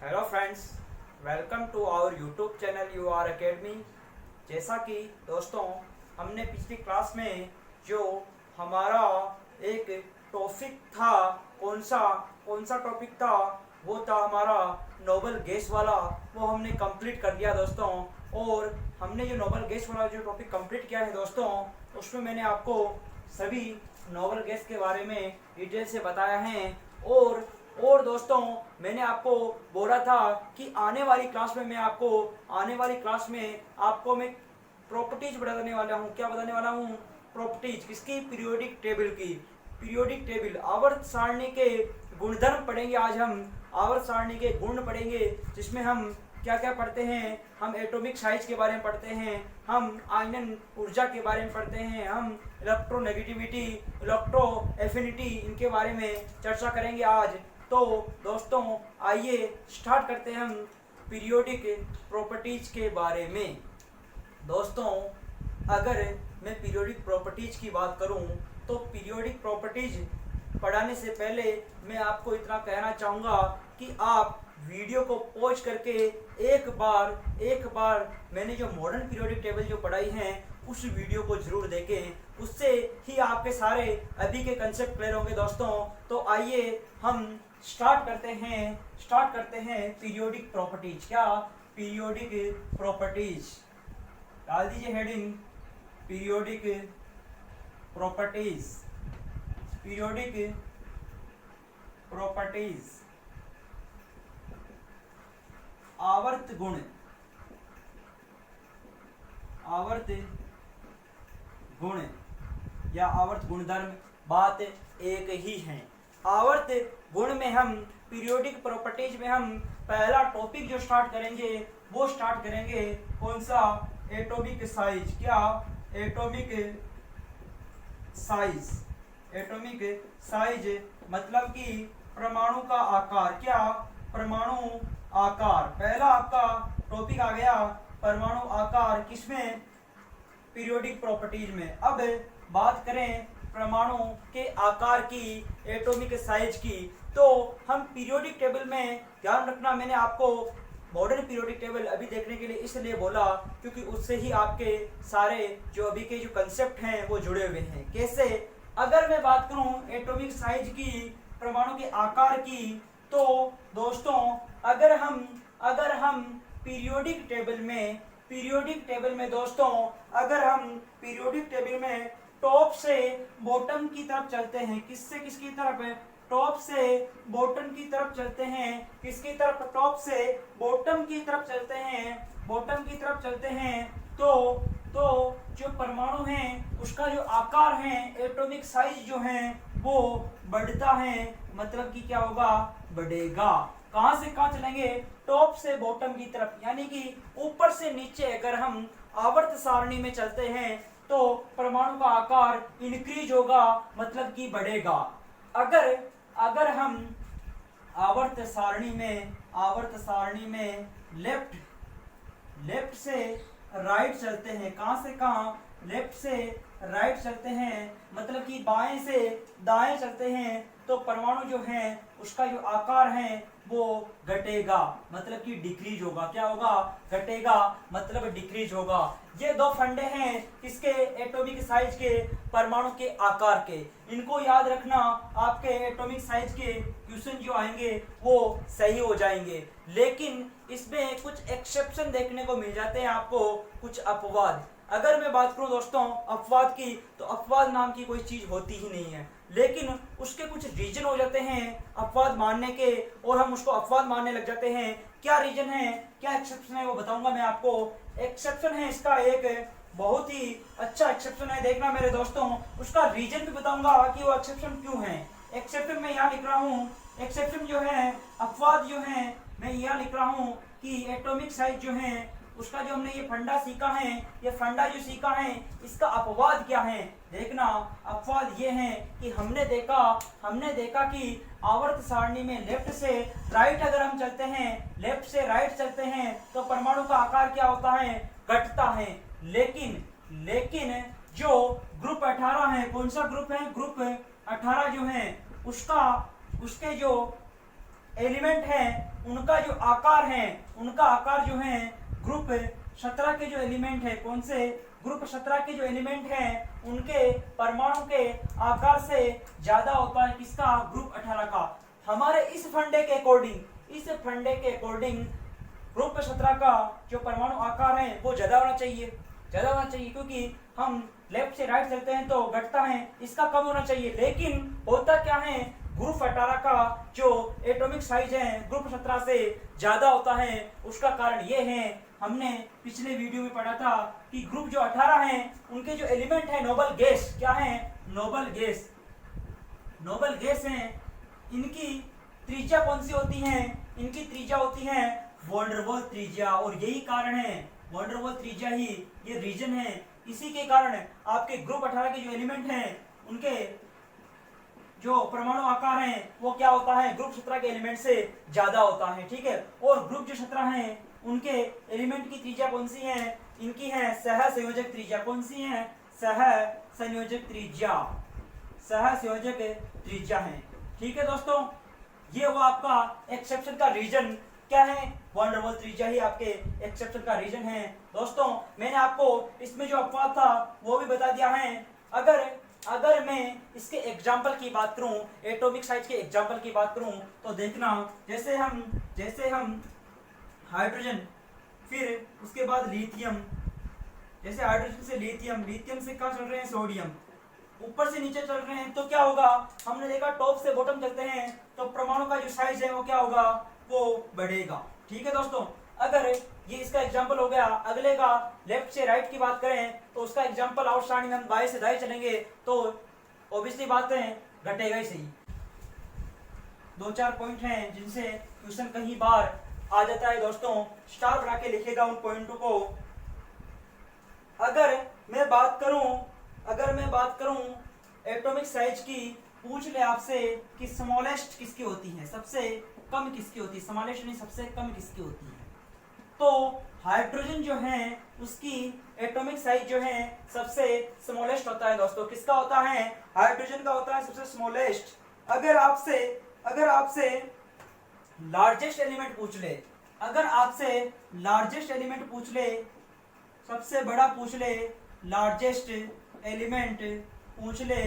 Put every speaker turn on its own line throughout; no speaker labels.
Hello friends, welcome to our YouTube channel U R academy. जैसा कि दोस्तों हमने पिछली क्लास में जो हमारा एक टॉपिक था, कौन सा टॉपिक था, वो था हमारा नोबल गैस वाला। वो हमने कंप्लीट कर दिया दोस्तों। और हमने जो नोबल गैस वाला जो टॉपिक कंप्लीट किया है दोस्तों, उसमें मैंने आपको सभी नोबल गैस के बारे में डिटेल से बताया है। और दोस्तों मैंने आपको बोला था कि आने वाली क्लास में मैं प्रॉपर्टीज बताने वाला हूँ। क्या बताने वाला हूँ? प्रॉपर्टीज किसकी? पीरियोडिक टेबल की। पीरियोडिक टेबल, आवर्त सारणी के गुणधर्म पढ़ेंगे। आज हम आवर्त सारणी के गुण पढ़ेंगे, जिसमें हम क्या क्या पढ़ते हैं। हम एटॉमिक साइज के बारे में पढ़ते हैं, हम आयनन ऊर्जा के बारे में पढ़ते हैं, हम इलेक्ट्रोनेगेटिविटी, इलेक्ट्रो एफिनिटी, इनके बारे में चर्चा करेंगे आज। तो दोस्तों आइए स्टार्ट करते हैं हम पीरियोडिक प्रॉपर्टीज के बारे में। दोस्तों अगर मैं पीरियोडिक प्रॉपर्टीज की बात करूं तो पीरियोडिक प्रॉपर्टीज पढ़ाने से पहले मैं आपको इतना कहना चाहूँगा कि आप वीडियो को पॉज करके एक बार मैंने जो मॉडर्न पीरियोडिक टेबल जो पढ़ाई हैं उस वीडियो को जरूर देखें। उससे ही आपके सारे अभी के कंसेप्ट क्लियर होंगे दोस्तों। तो आइए हम स्टार्ट करते हैं पीरियोडिक प्रॉपर्टीज। क्या? Periodic properties. डाल दीजिए heading periodic properties. Periodic properties, आवर्त गुण, आवर्त गुण या आवर्त गुणधर्म बात एक ही है। आवर्त गुण में हम पीरियोडिक प्रॉपर्टीज में हम पहला टॉपिक जो स्टार्ट करेंगे वो स्टार्ट करेंगे कौन सा? Atomic size. क्या? Atomic size. एटॉमिक साइज मतलब कि परमाणु का आकार। क्या? परमाणु आकार। पहला आपका टॉपिक आ गया परमाणु आकार, किसमें? पीरियोडिक प्रॉपर्टीज में। अब बात करें परमाणु के आकार की, एटॉमिक साइज की, तो हम पीरियोडिक टेबल में ध्यान रखना, मैंने आपको मॉडर्न पीरियोडिक टेबल अभी देखने के लिए इसलिए बोला क्योंकि उससे ही आपके सारे जो अभी के जो कंसेप्ट हैं वो जुड़े हुए हैं। कैसे? अगर मैं बात करूं एटॉमिक साइज की, परमाणु के आकार की, तो दोस्तों अगर हम पीरियोडिक टेबल में दोस्तों अगर हम पीरियोडिक टेबल में टॉप से बॉटम की तरफ चलते हैं, किसकी तरफ? टॉप से बॉटम की तरफ चलते हैं। किसकी तरफ? टॉप से बॉटम की तरफ चलते हैं। तो जो परमाणु है उसका जो आकार है, एटॉमिक साइज जो है वो बढ़ता है। मतलब कि क्या होगा? बढ़ेगा। कहां से कहां चलेंगे? टॉप से बॉटम की तरफ, यानी कि ऊपर से नीचे अगर हम आवर्त सारणी में चलते हैं तो परमाणु का आकार इंक्रीज होगा, मतलब कि बढ़ेगा। अगर हम आवर्त सारणी में लेफ्ट से राइट चलते हैं, कहां से कहां? लेफ्ट से राइट चलते हैं, मतलब कि बाएं से दाएं चलते हैं, तो परमाणु जो है उसका जो आकार है वो घटेगा, मतलब कि डिक्रीज होगा। क्या होगा? घटेगा, मतलब डिक्रीज होगा। ये दो फंडे हैं किसके? एटॉमिक साइज के, परमाणु के आकार के। इनको याद रखना, आपके एटॉमिक साइज के क्वेश्चन जो आएंगे वो सही हो जाएंगे। लेकिन इसमें कुछ एक्सेप्शन देखने को मिल जाते हैं आपको, कुछ अपवाद। अगर मैं बात करूं दोस्तों अपवाद की, तो अपवाद नाम की कोई चीज होती ही नहीं है, लेकिन उसके कुछ रीजन हो जाते हैं अपवाद मानने के, और हम उसको अपवाद मानने लग जाते हैं। क्या रीजन है, क्या एक्सेप्शन है, वो बताऊंगा मैं आपको। एक्सेप्शन है इसका एक बहुत ही अच्छा एक्सेप्शन है, देखना मेरे दोस्तों। उसका रीजन भी बताऊंगा कि वो एक्सेप्शन क्यों है। एक्सेप्शन में यहाँ लिख रहा हूँ, एक्सेप्शन जो है, अपवाद जो है, मैं यहाँ लिख रहा हूँ कि एटॉमिक साइज जो है उसका जो हमने ये फंडा सीखा है, ये फंडा जो सीखा है, इसका अपवाद क्या है देखना। अपवाद ये है कि हमने देखा कि आवर्त सारणी में लेफ्ट से राइट अगर हम चलते हैं, लेफ्ट से राइट चलते हैं, तो परमाणु का आकार क्या होता है? घटता है। लेकिन जो ग्रुप 18 है, कौन सा ग्रुप है? ग्रुप 18 जो है उसके जो एलिमेंट है उनका जो आकार है, उनका आकार जो है ग्रुप 17 के जो एलिमेंट है, कौन से ग्रुप 17 के जो एलिमेंट हैं उनके परमाणु के आकार से ज्यादा होता है किसका, ग्रुप 18 का। हमारे इस फंडे के अकॉर्डिंग ग्रुप 17 का जो परमाणु आकार है वो ज्यादा होना चाहिए, क्योंकि हम लेफ्ट से राइट चलते हैं तो घटता है, इसका कम होना चाहिए। लेकिन होता क्या है, ग्रुप 18 का जो एटॉमिक साइज है ग्रुप 17 से ज्यादा होता है। उसका कारण ये है, हमने पिछले वीडियो में पढ़ा था कि ग्रुप जो 18 हैं उनके जो एलिमेंट है नोबल गैस, क्या है, नोबल गैस हैं। इनकी त्रिज्या कौन सी होती है, इनकी त्रिज्या होती है वॉन डेर वाल्स त्रिज्या, और यही कारण है, वॉन डेर वाल्स त्रिज्या ही ये रीजन है। इसी के कारण आपके ग्रुप 18 के जो एलिमेंट हैं उनके जो परमाणु आकार है वो क्या होता है, ग्रुप 17 के एलिमेंट से ज्यादा होता है, ठीक है। और ग्रुप जो 17 हैं उनके एलिमेंट की त्रिज्या कौन सी है, इनकी है सहसंयोजक त्रिज्या। कौन सी है, सहसंयोजक त्रिज्या है, ठीक है दोस्तों। ये वो आपका एक्सेप्शन का रीजन क्या है, वॉन डेर वाल्स त्रिज्या ही आपके एक्सेप्शन का रीजन है। दोस्तों मैंने आपको इसमें जो अपवाद था वो भी बता दिया है। अगर मैं इसके एग्जाम्पल की बात करूं, एटॉमिक साइज के एग्जाम्पल की बात करूं तो देखना, जैसे हम हाइड्रोजन, फिर उसके बाद लिथियम, जैसे हाइड्रोजन से लिथियम से कहाँ चल रहे हैं, सोडियम, ऊपर से नीचे चल रहे हैं तो क्या होगा, हमने देखा टॉप से बॉटम चलते हैं तो परमाणु का जो साइज है वो क्या होगा, वो बढ़ेगा, ठीक है दोस्तों। अगर ये इसका एग्जांपल हो गया, अगले का लेफ्ट से राइट की बात करें तो उसका एग्जांपल आउट स्टैंडिंग, हम बाएं से दाएं चलेंगे तो ऑब्वियसली बात है घटेगा ही सही। 2-4 पॉइंट हैं जिनसे क्वेश्चन कहीं बार आ जाता है दोस्तों, स्टार बना के लिखेगा उन पॉइंटों को। अगर मैं बात करूं एटॉमिक साइज की, पूछ ले आपसे कि स्मॉलेस्ट किसकी होती है, सबसे कम किसकी होती है, स्मॉलेस्ट नहीं सबसे कम किसकी होती है, तो हाइड्रोजन जो है उसकी एटॉमिक साइज जो है सबसे स्मॉलेस्ट होता है दोस्तों। किसका होता है, हाइड्रोजन का होता है सबसे स्मॉलेस्ट। अगर आपसे लार्जेस्ट एलिमेंट पूछ ले, सबसे बड़ा पूछ ले, लार्जेस्ट एलिमेंट पूछ ले,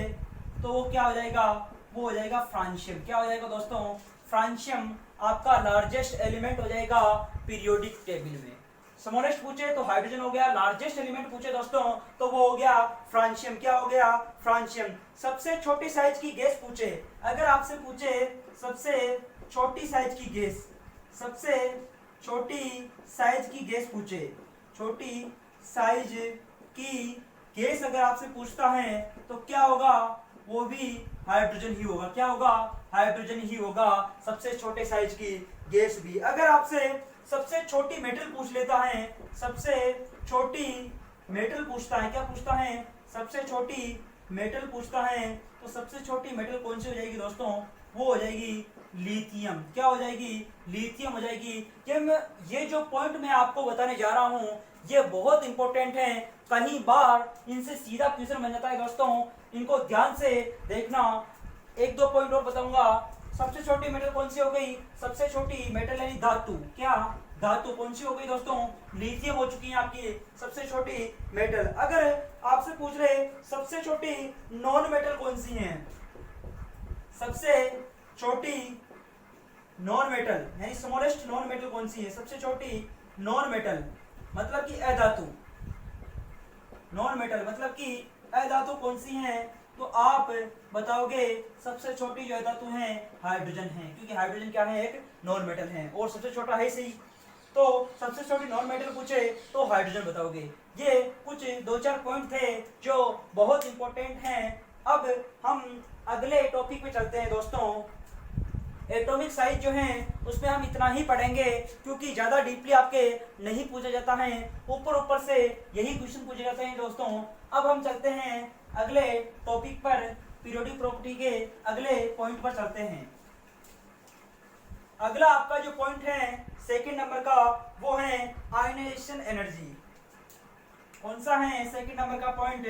तो वो क्या हो जाएगा, वो हो जाएगा फ्रांशियम। क्या हो जाएगा दोस्तों, फ्रांशियम आपका लार्जेस्ट एलिमेंट हो जाएगा पीरियोडिक टेबल में। स्मॉलेस्ट पूछे तो हाइड्रोजन हो गया, लार्जेस्ट एलिमेंट पूछे दोस्तों तो वो हो गया फ्रांशियम। क्या हो गया, फ्रांशियम। सबसे छोटी साइज की गैस पूछे, अगर आपसे पूछे सबसे छोटी साइज की गैस, पूछे छोटी साइज की गैस अगर आपसे पूछता है तो क्या होगा, वो भी हाइड्रोजन ही होगा। क्या होगा, हाइड्रोजन ही होगा, सबसे छोटे साइज की गैस भी। अगर आपसे सबसे छोटी मेटल पूछ लेता है, सबसे छोटी मेटल पूछता है, क्या पूछता है, सबसे छोटी मेटल पूछता है, तो सबसे छोटी मेटल कौन सी हो जाएगी दोस्तों, वो हो जाएगी लिथियम। क्या हो जाएगी, लिथियम हो जाएगी। ये जो पॉइंट मैं आपको बताने जा रहा हूँ ये बहुत इंपॉर्टेंट है, कहीं बार इनसे सीधा क्वेश्चन बन जाता है दोस्तों, इनको ध्यान से देखना। 1-2 पॉइंट और बताऊंगा। सबसे छोटी मेटल कौन सी हो गई, सबसे छोटी मेटल यानी धातु, क्या धातु कौन सी हो गई दोस्तों, लिथियम हो चुकी है आपकी सबसे छोटी मेटल। अगर आपसे पूछ रहे सबसे छोटी नॉन मेटल कौन सी है, सबसे छोटी नॉन मेटल यानी स्मॉलेस्ट नॉन मेटल कौन सी है, सबसे छोटी नॉन मेटल मतलब कि अधातु, नॉन मेटल मतलब कि अधातु कौन सी है, तो आप बताओगे सबसे छोटी जो धातु है हाइड्रोजन है, क्योंकि हाइड्रोजन क्या है, एक नॉन मेटल है और सबसे छोटा है सही। तो सबसे छोटी नॉन मेटल पूछे तो हाइड्रोजन बताओगे। ये कुछ 2-4 पॉइंट थे जो बहुत इंपॉर्टेंट हैं। अब हम अगले टॉपिक पे चलते हैं दोस्तों। एटॉमिक साइज जो है उसमें हम इतना ही पढ़ेंगे क्योंकि ज्यादा डीपली आपके नहीं पूछा जाता है, ऊपर से यही क्वेश्चन पूछे जाते हैं दोस्तों। अब हम चलते हैं अगले टॉपिक पर, पीरियोडिक प्रॉपर्टी के अगले पॉइंट पर चलते हैं। अगला आपका जो पॉइंट है सेकंड नंबर का, वो है आयनाइजेशन एनर्जी। कौन सा है सेकंड नंबर का पॉइंट,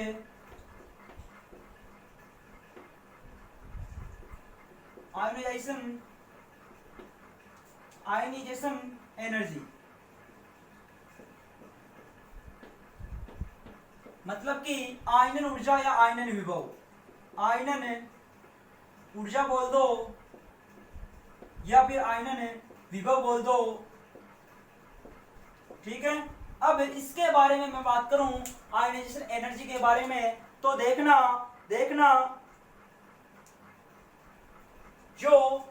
आयनाइजेशन एनर्जी, मतलब कि आयनन ऊर्जा या आयनन विभव, आयनन ऊर्जा बोल दो या फिर आयनन विभव बोल दो, ठीक है। अब इसके बारे में मैं बात करूं आयनाइजेशन एनर्जी के बारे में, तो देखना जो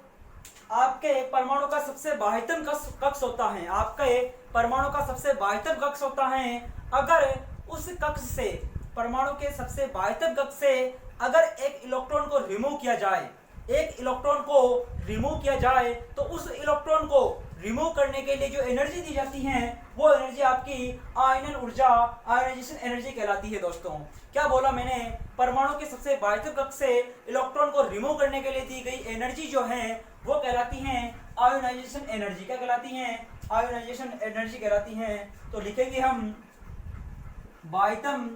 आपके परमाणु का सबसे बाह्यतम कक्ष होता है, आपके परमाणु का सबसे बाह्यतम कक्ष होता है, अगर उस कक्ष से, परमाणु के सबसे बाह्यतम कक्ष से अगर एक इलेक्ट्रॉन को रिमूव किया जाए, एक इलेक्ट्रॉन को रिमूव किया जाए, तो उस इलेक्ट्रॉन को रिमूव करने के लिए जो एनर्जी दी जाती है वो एनर्जी आपकी आयनन ऊर्जा, आयनाइजेशन एनर्जी कहलाती है। दोस्तों क्या बोला मैंने, परमाणु के सबसे बाह्यतम कक्ष से इलेक्ट्रॉन को रिमूव करने के लिए दी गई एनर्जी जो है वो कहलाती है आयनाइजेशन एनर्जी। क्या कहलाती है? आयनाइजेशन एनर्जी कहलाती है। तो लिखेंगे हम बाह्यतम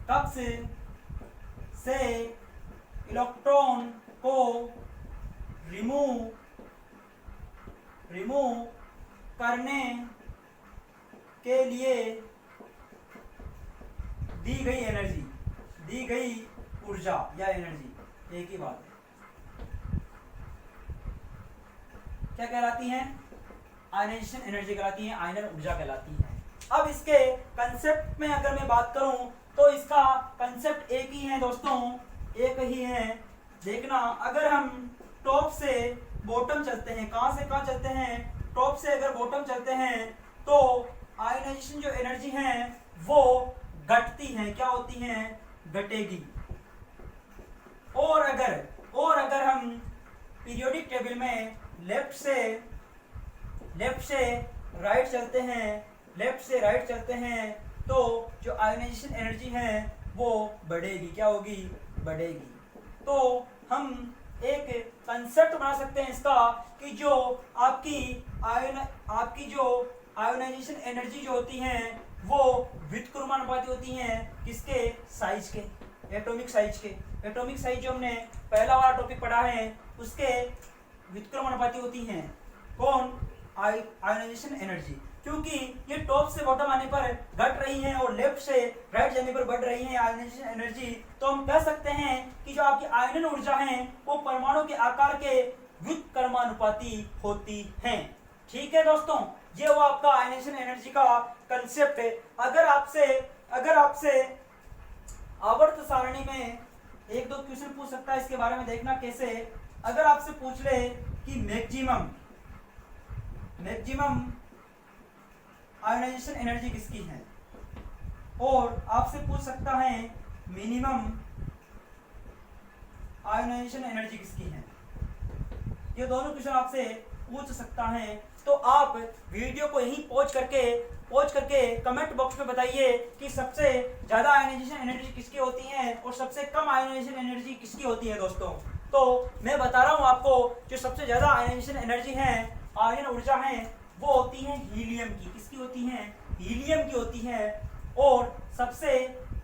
कक्ष से इलेक्ट्रॉन को रिमूव करने के लिए दी गई एनर्जी, दी गई ऊर्जा या एनर्जी, एक ही बात है, क्या कहलाती है? आयनाइजेशन एनर्जी कहलाती है, आयनन ऊर्जा कहलाती है। अब इसके कंसेप्ट में अगर मैं बात करूं तो इसका कंसेप्ट एक ही है दोस्तों, एक ही है। देखना, अगर हम टॉप से बॉटम चलते हैं, कहां से कहां चलते हैं? टॉप से अगर बॉटम चलते हैं तो आयनाइजेशन जो एनर्जी है वो घटती है, क्या होती है? घटेगी। और अगर हम पीरियोडिक टेबल में लेफ्ट से राइट चलते हैं, तो जो आयनाइजेशन एनर्जी है वो बढ़ेगी, क्या होगी? बढ़ेगी। तो हम एक कंसेप्ट बना सकते हैं इसका कि जो आपकी जो आयनाइजेशन एनर्जी जो होती है वो व्युत्क्रमानुपाती होती हैं किसके? साइज के, एटॉमिक साइज के। एटॉमिक साइज जो हमने पहला वाला टॉपिक पढ़ा है उसके व्युत्क्रमानुपाती होती हैं। कौन? Ionisation energy. क्योंकि ये टॉप से बॉटम आने पर घट रही है और लेफ्ट से राइट जाने पर बढ़ रही है आयनाइजेशन एनर्जी, तो हम कह सकते हैं कि जो आपकी आयनन ऊर्जा है वो परमाणु के आकार के व्युत्क्रमानुपाती होती हैं। ठीक है दोस्तों, ये वो आपका आयनाइजेशन एनर्जी का कंसेप्ट है। अगर आपसे आवर्त सारणी में एक दो क्वेश्चन पूछ सकता है इसके बारे में, देखना कैसे। अगर आपसे पूछ ले कि मैक्सिमम आयनाइजेशन एनर्जी किसकी है, और आपसे पूछ सकता है मिनिमम आयनाइजेशन एनर्जी किसकी है, ये दोनों क्वेश्चन आपसे पूछ सकता है। तो आप वीडियो को यहीं पॉज करके कमेंट बॉक्स में बताइए कि सबसे ज्यादा आयनाइजेशन एनर्जी किसकी होती है और सबसे कम आयनाइजेशन एनर्जी किसकी होती है। दोस्तों तो मैं बता रहा हूं आपको, जो सबसे ज्यादा आयनाइजेशन एनर्जी है, आयन ऊर्जा है, वो होती है हीलियम की। किसकी होती है? हीलियम की होती है। और सबसे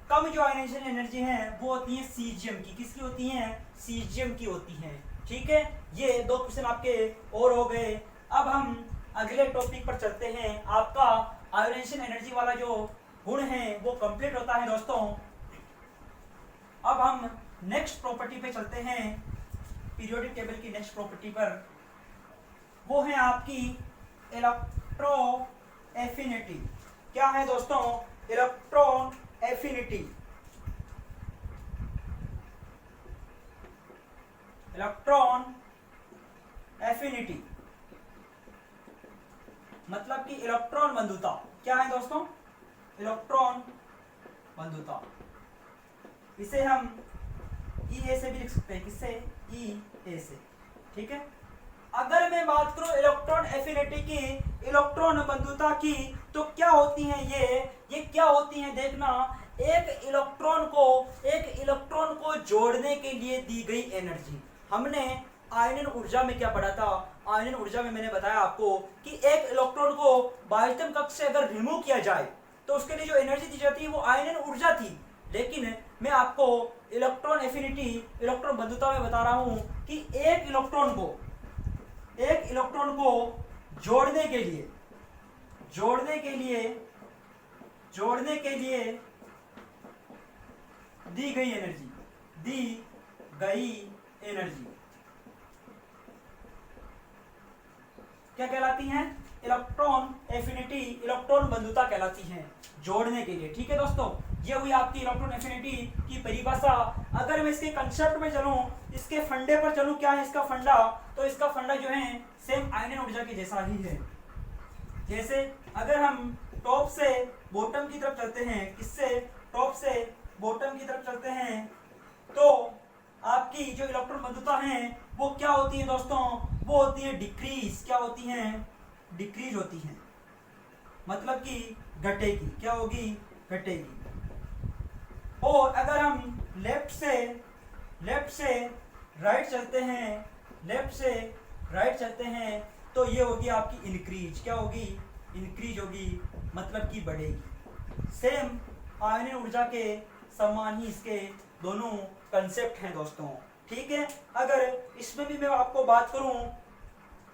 कम जो आयनाइजेशन एनर्जी है वो होती है सीजियम की। किसकी होती है? सीजियम की होती है। ठीक है, ये दो क्वेश्चन आपके और हो गए। अब हम अगले टॉपिक पर चलते हैं। आपका आयनाइजेशन एनर्जी वाला जो गुण है वो कंप्लीट होता है दोस्तों। अब हम नेक्स्ट प्रॉपर्टी पे चलते हैं, पीरियोडिक टेबल की नेक्स्ट प्रॉपर्टी पर। वो है आपकी इलेक्ट्रो एफिनिटी। क्या है दोस्तों? Electron affinity. इलेक्ट्रॉन एफिनिटी मतलब कि इलेक्ट्रॉन बंधुता। क्या है दोस्तों? इलेक्ट्रॉन बंधुता। इसे हम ई से भी लिख सकते हैं। किससे? ई से। ठीक है, अगर मैं बात करूं इलेक्ट्रॉन एफिनिटी की, इलेक्ट्रॉन बंधुता की, तो क्या होती है ये क्या होती है? देखना, एक इलेक्ट्रॉन को जोड़ने के लिए दी गई एनर्जी। हमने आयनन ऊर्जा में क्या पढ़ा था? आयनन ऊर्जा में मैंने बताया आपको कि एक इलेक्ट्रॉन को बाह्यतम कक्ष से अगर रिमूव किया जाए तो उसके लिए जो एनर्जी दी जाती है वो आयनन ऊर्जा थी। लेकिन मैं आपको इलेक्ट्रॉन एफिनिटी, इलेक्ट्रॉन बंधुता में बता रहा हूं कि एक इलेक्ट्रॉन को जोड़ने के लिए दी गई एनर्जी क्या कहलाती हैं? इलेक्ट्रॉन एफिनिटी, इलेक्ट्रॉन बंधुता कहलाती हैं जोड़ने के लिए। ठीक है दोस्तों, ये हुई आपकी इलेक्ट्रॉन एफिनिटी की परिभाषा। अगर मैं इसके कंसेप्ट में चलूं, इसके फंडे पर चलूं, क्या है इसका फंडा, तो इसका फंडा जो है सेम आयनन ऊर्जा के जैसा ही है। जैसे अगर हम टॉप से बॉटम की तरफ चलते हैं, किससे? टॉप से बॉटम की तरफ चलते हैं, तो आपकी जो इलेक्ट्रॉन बंधुता है वो क्या होती है दोस्तों? वो होती है डिक्रीज। क्या होती है? डिक्रीज होती है, मतलब कि घटेगी। क्या होगी? घटेगी। और अगर हम लेफ्ट से राइट चलते हैं, तो ये होगी आपकी इंक्रीज। क्या होगी? इंक्रीज होगी, मतलब कि बढ़ेगी। सेम आयनन ऊर्जा के समान ही इसके दोनों कंसेप्ट हैं दोस्तों। ठीक है, अगर इसमें भी मैं आपको बात करूं,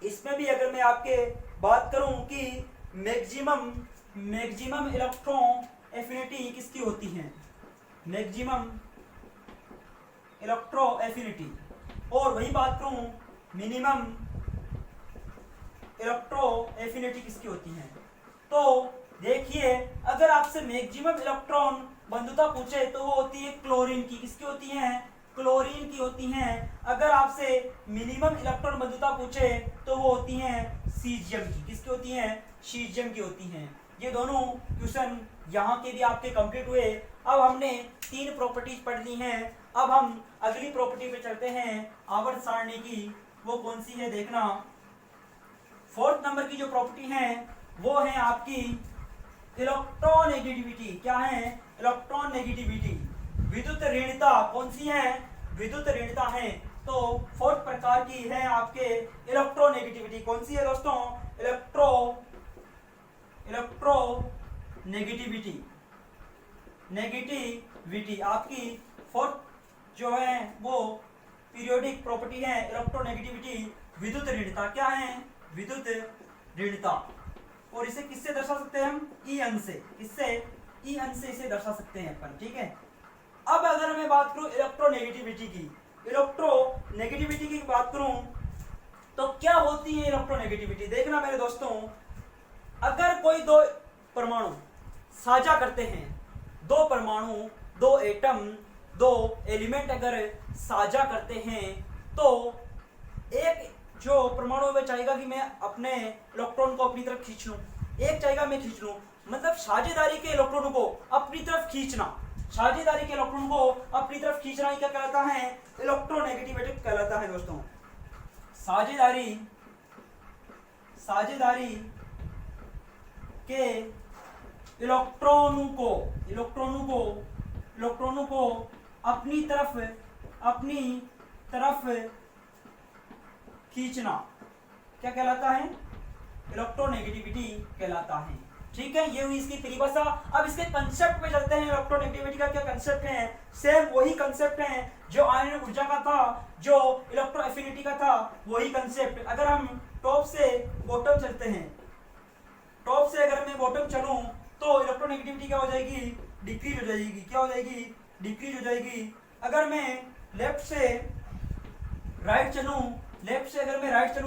अगर मैं आपके बात करूं कि मैक्सिमम इलेक्ट्रॉन एफिनिटी किसकी होती है? Maximum electron affinity. और वही बात करूं मिनिमम इलेक्ट्रॉन एफिनिटी किसकी होती है? तो देखिए, अगर आपसे मैक्सिमम इलेक्ट्रॉन बंधुता पूछे तो वो होती है क्लोरीन की। किसकी होती है? क्लोरीन की होती हैं। अगर आपसे मिनिमम इलेक्ट्रॉन बंधुता पूछे तो वो होती हैं सीजियम की। किसकी होती हैं? सीजियम की होती हैं। ये दोनों क्वेश्चन यहाँ के भी आपके कंप्लीट हुए। अब हमने 3 प्रॉपर्टीज पढ़ ली हैं। अब हम अगली प्रॉपर्टी पे चलते हैं, आवर्त सारणी की। वो कौन सी है देखना। 4th नंबर की जो प्रॉपर्टी है वो है आपकी इलेक्ट्रोनेगेटिविटी। क्या है? इलेक्ट्रोनेगेटिविटी। विद्युत ऋणता कौन सी है? विद्युत ऋणता है। तो 4th प्रकार की है आपके इलेक्ट्रोनेगेटिविटी। कौन सी है दोस्तों? नेगेटिविटी आपकी 4th जो है वो पीरियोडिक प्रॉपर्टी है इलेक्ट्रोनेगेटिविटी, विद्युत ऋणता। क्या है? विद्युत ऋणता। और इसे किससे दर्शा सकते हैं हम? ई अंश से। किससे? ई अंश से इसे दर्शा सकते हैं अपन। ठीक है, अब अगर मैं बात करूं इलेक्ट्रोनेगेटिविटी की बात करूं तो क्या होती है इलेक्ट्रोनेगेटिविटी? देखना मेरे दोस्तों, अगर कोई 2 परमाणु साझा करते हैं, 2 परमाणु, 2 एटम, 2 एलिमेंट अगर साझा करते हैं, तो एक जो परमाणु में चाहेगा कि मैं अपने इलेक्ट्रॉन को अपनी तरफ खींच लूं, एक चाहेगा मैं खींच लूं, मतलब साझेदारी के इलेक्ट्रॉन को अपनी तरफ खींचना। साझेदारी के इलेक्ट्रॉन को अपनी तरफ खींचना ही क्या कहलाता है? इलेक्ट्रोनेगेटिविटी कहलाता है दोस्तों। साझेदारी के इलेक्ट्रॉनों को अपनी तरफ खींचना क्या कहलाता है? इलेक्ट्रोनेगेटिविटी कहलाता है। ठीक है, ये हुई इसकी परिभाषा। अब इसके कंसेप्ट पे चलते हैं। इलेक्ट्रोनेगेटिविटी का क्या कंसेप्ट है? सेम वही कंसेप्ट है जो आयनन ऊर्जा का था, जो इलेक्ट्रो एफिनिटी का था, वही कंसेप्ट। अगर हम टॉप से बॉटम चलते हैं, टॉप से अगर मैं बॉटम चलूं तो इलेक्ट्रोनेगेटिविटी क्या हो जाएगी? डिक्रीज हो जाएगी। क्या हो जाएगी? डिक्रीज हो जाएगी। अगर मैं लेफ्ट से राइट चलूं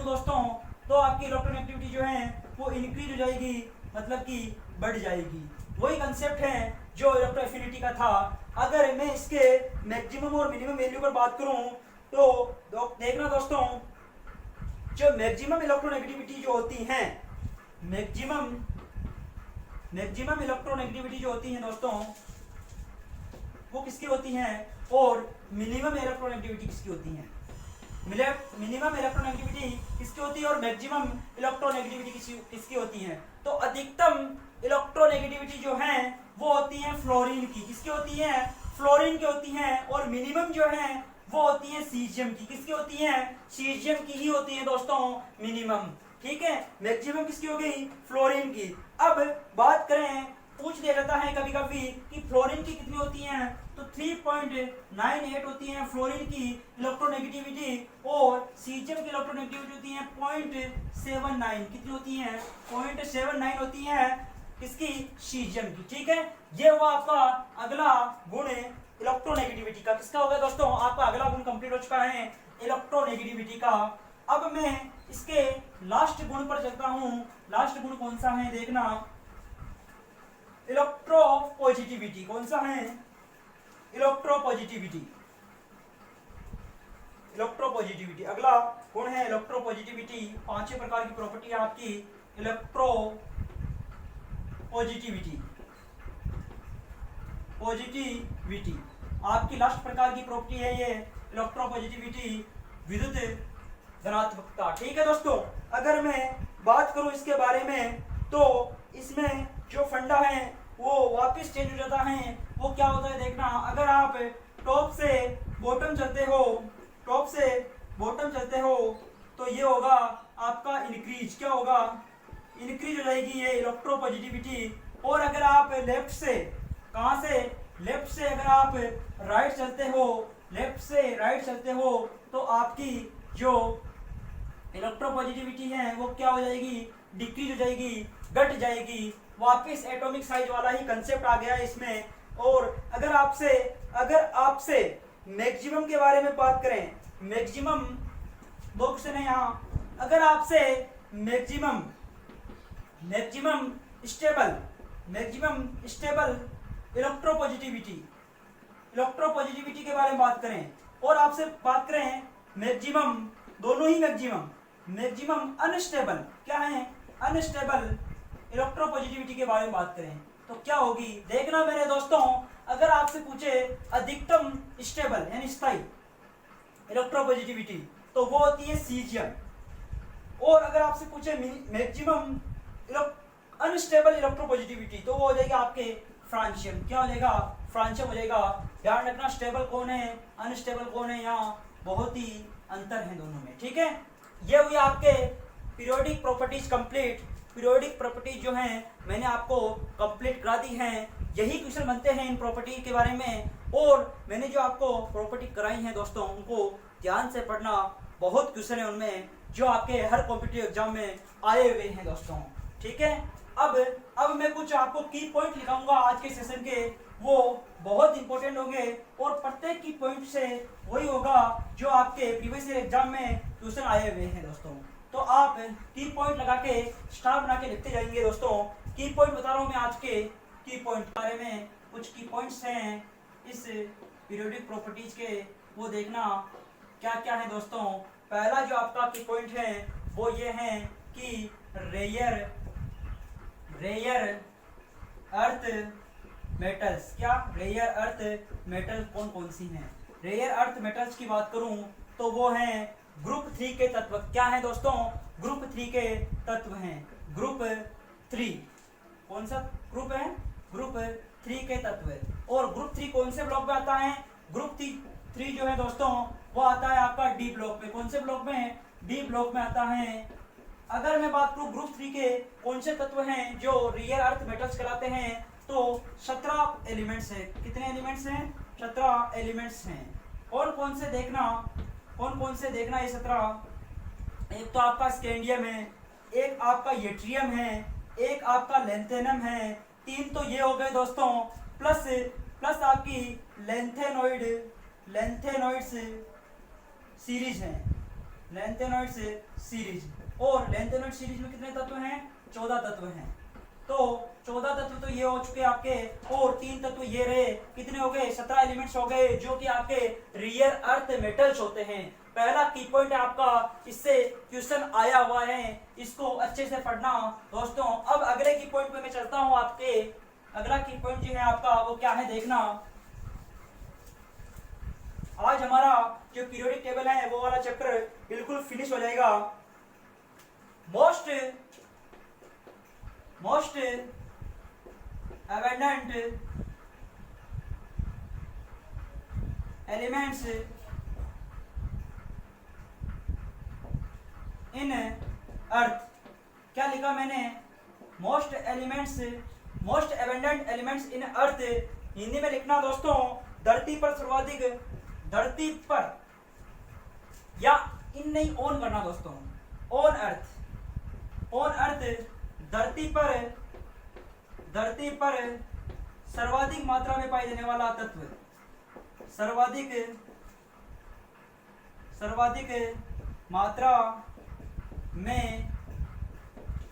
दोस्तों, तो आपकी इलेक्ट्रोनेगेटिविटी जो है वो इंक्रीज हो जाएगी, मतलब कि बढ़ जाएगी। वही कंसेप्ट है जो इलेक्ट्रो एफिनिटी का था। अगर मैं इसके मैक्सिमम और मिनिमम वैल्यू पर बात करूं तो देखना दोस्तों, जो मैक्सिमम इलेक्ट्रोनेगेटिविटी जो होती है, मैक्सिमम इलेक्ट्रोनेगेटिविटी जो होती है दोस्तों, वो किसकी होती है? और मिनिमम इलेक्ट्रोनेगेटिविटी किसकी होती है? मिनिमम इलेक्ट्रोनेगेटिविटी किसकी होती है और मैक्सिमम इलेक्ट्रोनेगेटिविटी किसकी होती है? तो अधिकतम इलेक्ट्रोनेगेटिविटी जो है वो होती है फ्लोरीन की। किसकी होती है? फ्लोरीन की होती है। और मिनिमम जो है वो होती है सीजियम की। किसकी होती है? सीजियम की ही होती है दोस्तों मिनिमम। ठीक है, मैक्सिमम किसकी हो गई? फ्लोरीन की। अब बात करें, पूछ लिया जाता है कभी कभी कि फ्लोरीन की कितनी होती है, तो 3.98 होती है फ्लोरीन की इलेक्ट्रोनेगेटिविटी और सीजियम की इलेक्ट्रोनेगेटिविटी होती है 0.79। कितनी होती है? 0.79 होती है किसकी? सीजियम की। ठीक है, ये हुआ आपका अगला गुण इलेक्ट्रोनेगेटिविटी का। किसका हो गया दोस्तों? आपका अगला गुण कंप्लीट हो चुका है इलेक्ट्रोनेगेटिविटी का। अब मैं इसके लास्ट गुण पर चलता हूं। लास्ट गुण कौन सा है देखना, इलेक्ट्रोपॉजिटिविटी। कौन सा है? इलेक्ट्रोपॉजिटिविटी। इलेक्ट्रोपॉजिटिविटी अगला गुण है इलेक्ट्रोपॉजिटिविटी। 5 प्रकार की प्रॉपर्टी है आपकी इलेक्ट्रोपॉजिटिविटी। पॉजिटिविटी आपकी लास्ट प्रकार की प्रॉपर्टी है ये इलेक्ट्रोपॉजिटिविटी, विद्युत धनात्मकता। ठीक है दोस्तों, अगर मैं बात करूं इसके बारे में तो इसमें जो फंडा है वो वापस चेंज हो जाता है। वो क्या होता है देखना, अगर आप टॉप से बॉटम चलते हो, टॉप से बॉटम चलते हो तो ये होगा आपका इंक्रीज। क्या होगा? इंक्रीज हो जाएगी ये इलेक्ट्रोपॉजिटिविटी। और अगर आप लेफ्ट से, कहां से? लेफ्ट से अगर आप राइट चलते हो, लेफ्ट से राइट चलते हो तो आपकी जो इलेक्ट्रोपॉजिटिविटी है वो क्या हो जाएगी? डिक्रीज हो जाएगी, घट जाएगी। वापस एटॉमिक साइज वाला ही कंसेप्ट आ गया है इसमें। और अगर आपसे मैक्सिमम के बारे में बात करें, मैक्सिमम दो क्वेश्चन है यहाँ। अगर आपसे मैक्सिमम स्टेबल इलेक्ट्रोपॉजिटिविटी के बारे में बात करें और आपसे बात करें मैक्सिमम, दोनों ही मैक्सिमम अनस्टेबल, क्या है? अनस्टेबल इलेक्ट्रोपॉजिटिविटी के बारे में बात करें तो क्या होगी देखना मेरे दोस्तों। अगर आपसे पूछे अधिकतम स्टेबल यानी स्थायी इलेक्ट्रोपॉजिटिविटी तो वो होती है सीजियम। और अगर आपसे पूछे मैक्सिमम अनस्टेबल इलेक्ट्रोपॉजिटिविटी तो वो हो जाएगा आपके फ्रांशियम। क्या हो जाएगा? फ्रांशियम हो जाएगा। ध्यान रखना स्टेबल कौन है, अनस्टेबल कौन है, यहाँ बहुत ही अंतर है दोनों में। ठीक है, ये हुई आपके periodic properties complete. Periodic properties जो हैं मैंने आपको कंप्लीट करा दी हैं। यही क्वेश्चन बनते हैं इन प्रॉपर्टी के बारे में। और मैंने जो आपको प्रॉपर्टी कराई हैं दोस्तों उनको ध्यान से पढ़ना। बहुत क्वेश्चन है उनमें जो आपके हर कॉम्पिटिटिव एग्जाम में आए हुए हैं दोस्तों। ठीक है, अब मैं कुछ आपको की पॉइंट लिखाऊंगा आज के सेशन के, वो बहुत इंपॉर्टेंट होंगे और प्रत्येक की पॉइंट से वही होगा जो आपके प्रीवियस ईयर एग्जाम में क्वेश्चन आए हुए हैं दोस्तों। तो आप की पॉइंट लगा के स्टार बना के लिखते जाएंगे दोस्तों। की पॉइंट बता रहा हूँ मैं आज के की पॉइंट के बारे में। कुछ की पॉइंट्स हैं इस पीरियोडिक प्रॉपर्टीज के, वो देखना क्या क्या है दोस्तों। पहला जो आपका की पॉइंट है वो ये है कि रेयर अर्थ मेटल्स, क्या रेयर अर्थ मेटल कौन कौन सी हैं? रेयर अर्थ मेटल्स की बात करूं तो वो हैं ग्रुप 3 के तत्व। क्या है दोस्तों? ग्रुप 3 के तत्व हैं। ग्रुप 3 कौन सा ग्रुप है? ग्रुप 3 के तत्व। और ग्रुप 3 कौन से ब्लॉक में आता है? ग्रुप 3 जो है दोस्तों वो आता है आपका डी ब्लॉक में। कौन से ब्लॉक में? डी ब्लॉक में आता है। अगर मैं बात करूं ग्रुप 3 के कौन से तत्व हैं जो रियर अर्थ मेटल्स कहलाते हैं तो 17 एलिमेंट्स हैं। कितने एलिमेंट्स हैं? 17 एलिमेंट्स हैं। और कौन से देखना ये 17? एक तो आपका स्कैंडियम है, एक आपका यट्रियम है, एक आपका लेंथेनम है, 3 तो ये हो गए दोस्तों। प्लस आपकी लेंथेनॉइड्स सीरीज है, लेंथेनॉइड्स सीरीज। और लेंथेनॉइड सीरीज में कितने तत्व हैं? 14 तत्व हैं। तो 14 तत्व तो ये हो चुके आपके, और 3 तत्व ये रहे। कितने हो गए? 17 एलिमेंट्स हो गए जो कि आपके रियर अर्थ मेटल्स होते हैं। पहला की पॉइंट है आपका, इससे क्वेश्चन आया हुआ है, इसको अच्छे से पढ़ना दोस्तों। अब अगले की पॉइंट पे मैं चलता हूं आपके। अगला की पॉइंट जो है आपका वो क्या है देखना। आज हमारा जो पीरियोडिक टेबल है वो वाला चैप्टर बिल्कुल फिनिश हो जाएगा। Most abundant elements in earth। क्या लिखा मैंने? Most abundant elements in earth। Hindi में लिखना दोस्तों धरती पर सर्वाधिक, धरती पर, या इन नहीं ऑन करना दोस्तों, ऑन अर्थ, ऑन अर्थ, धरती पर सर्वाधिक मात्रा में पाए जाने वाला तत्व, सर्वाधिक मात्रा में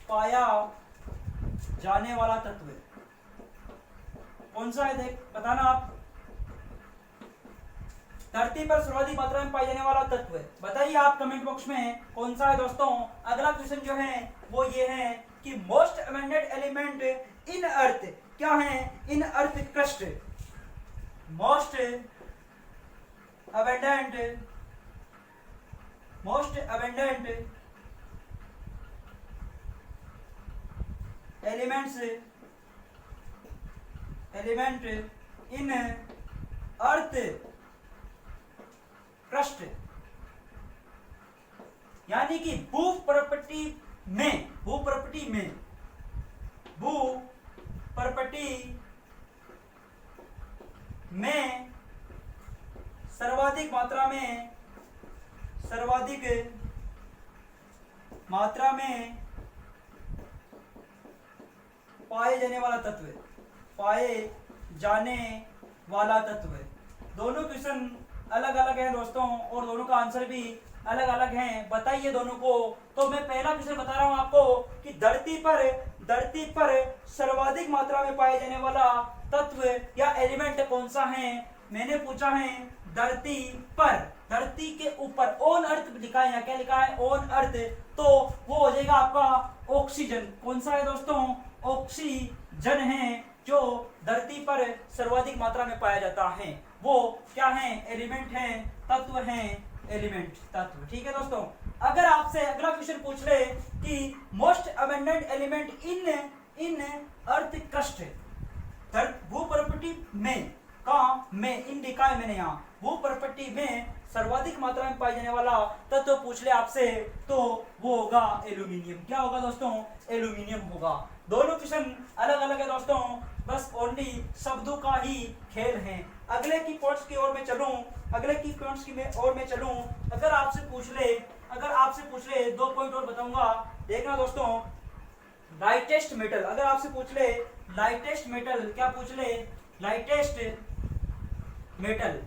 पाया जाने वाला तत्व कौन सा है, देख बताना आप। धरती पर सर्वाधिक मात्रा में पाए जाने वाला तत्व बताइए आप कमेंट बॉक्स में कौन सा है दोस्तों। अगला क्वेश्चन जो है वो ये है कि most abundant element in earth क्या है, in earth crust, most abundant element in earth crust, यानी कि भूप्रपट्टी में सर्वाधिक मात्रा में पाए जाने वाला तत्व। दोनों क्वेश्चन अलग अलग हैं दोस्तों और दोनों का आंसर भी अलग अलग है, बताइए दोनों को। तो मैं पहला क्वेश्चन बता रहा हूं आपको कि धरती पर सर्वाधिक मात्रा में पाए जाने वाला तत्व या एलिमेंट कौन सा है। मैंने पूछा है धरती पर, धरती के ऊपर, ऑन अर्थ लिखा है, क्या लिखा है, ऑन अर्थ, तो वो हो जाएगा आपका ऑक्सीजन। कौन सा है दोस्तों, ऑक्सीजन है जो धरती पर सर्वाधिक मात्रा में पाया जाता है। वो क्या है, एलिमेंट है, तत्व है, एलिमेंट तत्व। ठीक है दोस्तों। अगर आपसे अगला क्वेश्चन पूछ ले कि most abundant element in earth crust, भूप्रपट्टी में, कहाँ में, इन लिखा है मैंने यहाँ, भूप्रपट्टी में सर्वाधिक मात्रा में पाए जाने वाला तत्व पूछ ले आपसे तो वो होगा एल्यूमिनियम। क्या होगा दोस्तों, एल्यूमिनियम होगा। दोनों क्वेश्चन अलग अलग है दोस्तों, बस ओनली शब्दों का ही खेल है। अगले की पॉइंट्स की ओर मैं चलूं, अगर आपसे पूछ ले 2 पॉइंट और बताऊंगा, देखना दोस्तों। लाइटेस्ट मेटल, अगर आपसे पूछ ले लाइटेस्ट मेटल, क्या पूछ ले, लाइटेस्ट मेटल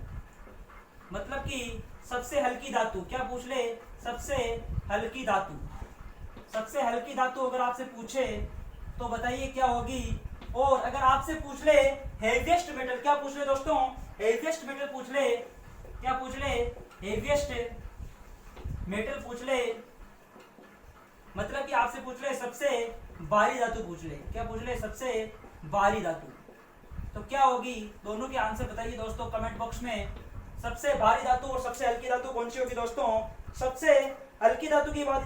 मतलब कि सबसे हल्की धातु, क्या पूछ ले, सबसे हल्की धातु अगर आपसे पूछे तो बताइए क्या होगी। और अगर आपसे पूछ ले हेवीएस्ट मेटल, क्या पूछ ले दोस्तों, हेवीएस्ट मेटल पूछ ले, क्या पूछ ले, हेवीएस्ट मेटल पूछ ले, मतलब कि आपसे पूछ ले सबसे भारी धातु पूछ ले, क्या पूछ ले, सबसे भारी धातु, तो क्या होगी। दोनों के आंसर बताइए दोस्तों कमेंट बॉक्स में। सबसे भारी धातु और सबसे हल्की धातु कौन सी होगी दोस्तों। सबसे हल्की धातु की बात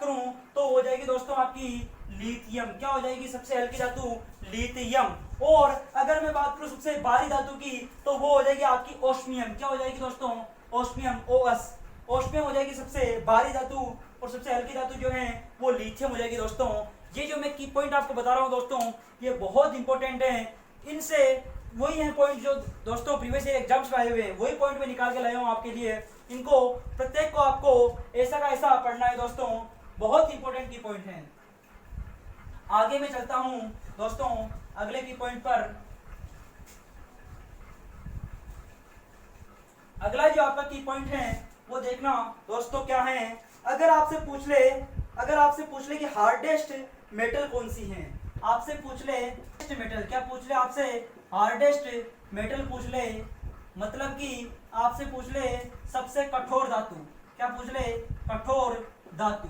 करूं तो हो जाएगी दोस्तों आपकी लिथियम। क्या हो जाएगी सबसे हल्की धातु, लिथियम। और अगर मैं बात करूं सबसे भारी धातु की तो वो हो जाएगी आपकी ओस्मियम। क्या हो जाएगी दोस्तों, ओस्मियम, OS, ओस्मियम हो जाएगी सबसे भारी धातु और सबसे हल्की धातु जो है वो लिथियम हो जाएगी दोस्तों। ये जो मैं की पॉइंट आपको बता रहा हूँ दोस्तों, ये बहुत इंपॉर्टेंट है। इनसे वही है पॉइंट जो दोस्तों प्रीवियस ईयर एग्जाम्स में आए हुए हैं, वही पॉइंट में निकाल के लाया हूँ आपके लिए। इनको प्रत्येक को आपको ऐसा का ऐसा पढ़ना है दोस्तों, बहुत इंपॉर्टेंट की पॉइंट है। आगे मैं चलता हूँ दोस्तों अगले की पॉइंट पर। अगला जो आपका की पॉइंट है वो देखना दोस्तों क्या है। अगर आपसे पूछ ले कि हार्डेस्ट मेटल कौन सी है, आपसे पूछ ले मेटल, क्या पूछ ले आपसे, हार्डेस्ट मेटल पूछ ले, मतलब कि आपसे पूछ ले सबसे कठोर धातु, क्या पूछ ले, कठोर धातु,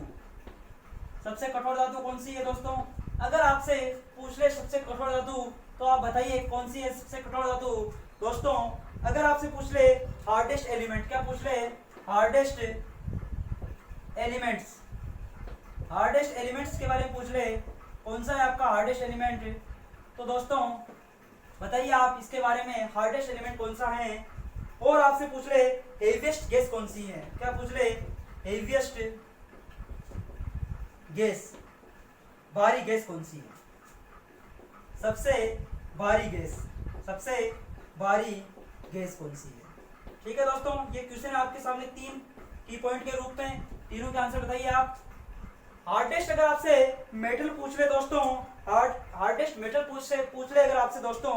सबसे कठोर धातु कौन सी है दोस्तों। अगर आपसे पूछ ले सबसे कठोर धातु तो आप बताइए कौन सी है सबसे कठोर धातु दोस्तों। अगर आपसे पूछ ले हार्डेस्ट एलिमेंट, क्या पूछ ले, हार्डेस्ट एलिमेंट्स, हार्डेस्ट एलिमेंट्स के बारे में पूछ ले कौन सा है आपका हार्डेस्ट एलिमेंट, तो दोस्तों बताइए आप इसके बारे में, हार्डेस्ट एलिमेंट कौन सा है। और आपसे पूछ ले हेवीएस्ट गैस कौन सी है, क्या पूछ ले, हेवीएस्ट गैस, भारी गैस कौन सी है, सबसे भारी गैस, सबसे भारी गैस कौन सी है। ठीक है दोस्तों, ये क्वेश्चन है आपके सामने 3 की पॉइंट के रूप में, तीनों के आंसर बताइए आप। हार्डेस्ट अगर आपसे मेटल पूछ ले दोस्तों, हार्डेस्ट मेटल पूछ ले अगर आपसे दोस्तों,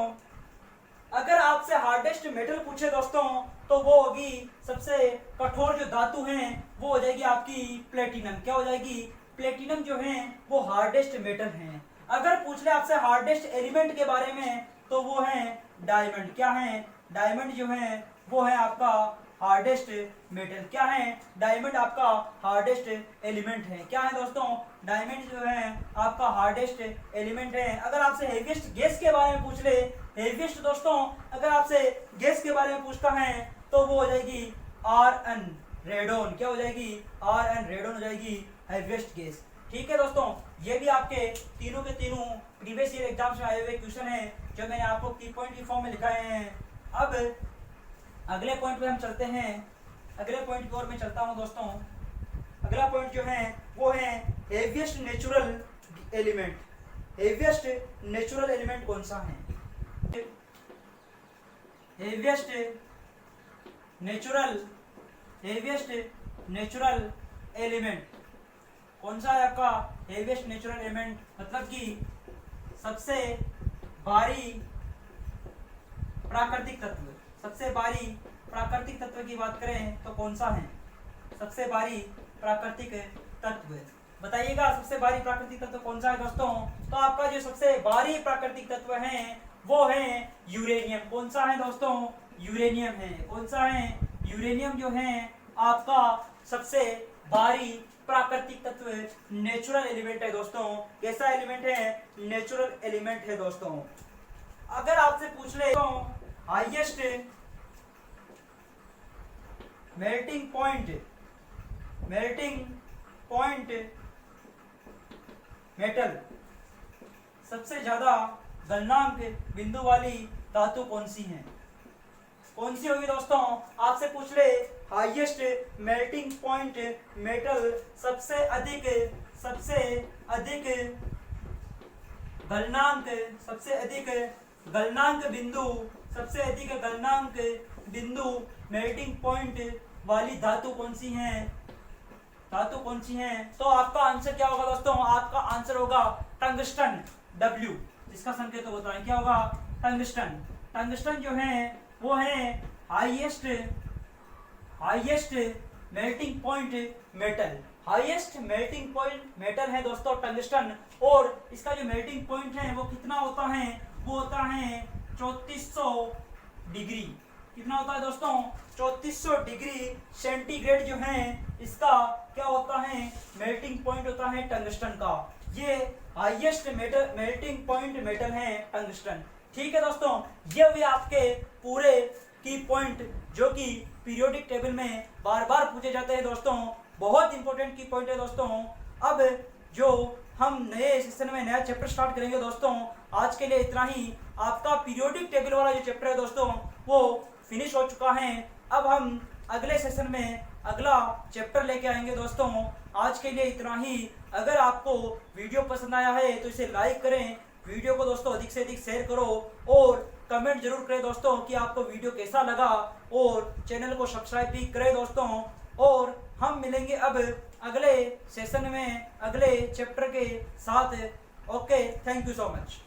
अगर आपसे हार्डेस्ट मेटल पूछे दोस्तों तो वो होगी सबसे कठोर जो धातु है वो हो जाएगी आपकी प्लेटिनम। क्या हो जाएगी? प्लेटिनम जो है वो हार्डेस्ट मेटल है। अगर पूछ ले आपसे हार्डेस्ट एलिमेंट के बारे में तो वो है डायमंड। क्या है? डायमंड जो है वो है आपका हार्डेस्ट मेटल। क्या है? डायमंड आपका हार्डेस्ट एलिमेंट है। क्या है दोस्तों? डायमंड जो है आपका हार्डेस्ट एलिमेंट है। अगर आपसे हेवीएस्ट गैस के बारे में पूछ ले, हेवीएस्ट दोस्तों अगर आपसे गैस के बारे में पूछता है तो वो हो जाएगी आर्गन रेडोन। क्या हो जाएगी? आर्गन रेडोन हो जाएगी हेवीएस्ट गैस। ठीक है दोस्तों, ये भी आपके तीनों के तीनों प्रीवियस ईयर एग्जाम्स में आए हुए क्वेश्चन हैं जो मैंने आपको की पॉइंट की फॉर्म में लिखाए हैं। अब अगले पॉइंट पे हम चलते हैं, अगले पॉइंट की ओर मैं चलता हूं दोस्तों। अगला पॉइंट जो है वो है heaviest natural element. Heaviest natural element कौन सा है? हेवीएस्ट नेचुरल एलिमेंट कौन सा है आपका? हेवीएस्ट नेचुरल एलिमेंट मतलब कि सबसे भारी प्राकृतिक तत्व। सबसे भारी प्राकृतिक तत्व की बात करें तो कौन सा है? सबसे भारी प्राकृतिक तत्व बताइएगा, सबसे भारी प्राकृतिक तत्व कौन सा है दोस्तों? तो आपका जो सबसे भारी प्राकृतिक तत्व है वो है यूरेनियम। कौन सा है दोस्तों? यूरेनियम है। कौन सा है? यूरेनियम जो है आपका सबसे भारी प्राकृतिक तत्व नेचुरल एलिमेंट है दोस्तों। कैसा एलिमेंट है? नेचुरल एलिमेंट है दोस्तों। अगर आपसे पूछ ले तो हाईएस्ट मेल्टिंग पॉइंट मेटल, सबसे ज्यादा गलनांक बिंदु वाली धातु कौन सी है? कौन सी होगी दोस्तों? आपसे पूछ ले हाईएस्ट मेल्टिंग पॉइंट मेटल, सबसे अधिक गलनांक बिंदु मेल्टिंग पॉइंट वाली धातु कौन सी है? तो आपका आंसर क्या होगा दोस्तों? आपका आंसर होगा टंगस्टन, W जिसका संकेत होता है। क्या होगा? टंगस्टन। टंगस्टन जो है वो है highest melting point metal. Highest melting point metal है दोस्तों टंगस्टन, और इसका जो मेल्टिंग पॉइंट है वो कितना होता है? वो होता है 3400 डिग्री। कितना होता है दोस्तों? 3400 डिग्री सेंटीग्रेड जो है इसका क्या होता है? मेल्टिंग पॉइंट होता है टंगस्टन का। ये हाईएस्ट मेल्टिंग पॉइंट मेटल है टंगस्टन। ठीक है दोस्तों, ये भी आपके पूरे की पॉइंट जो कि पीरियोडिक टेबल में बार बार पूछे जाते हैं दोस्तों, बहुत इंपॉर्टेंट की पॉइंट है दोस्तों। अब जो हम नए सेशन में नया चैप्टर स्टार्ट करेंगे दोस्तों, आज के लिए इतना ही। आपका पीरियोडिक टेबल वाला जो चैप्टर है दोस्तों वो फिनिश हो चुका है। अब हम अगले सेशन में अगला चैप्टर लेके आएंगे दोस्तों। आज के लिए इतना ही। अगर आपको वीडियो पसंद आया है तो इसे लाइक करें, वीडियो को दोस्तों अधिक से अधिक शेयर करो और कमेंट जरूर करें दोस्तों कि आपको वीडियो कैसा लगा, और चैनल को सब्सक्राइब भी करें दोस्तों। और हम मिलेंगे अब अगले सेशन में अगले चैप्टर के साथ। Okay, thank you so much.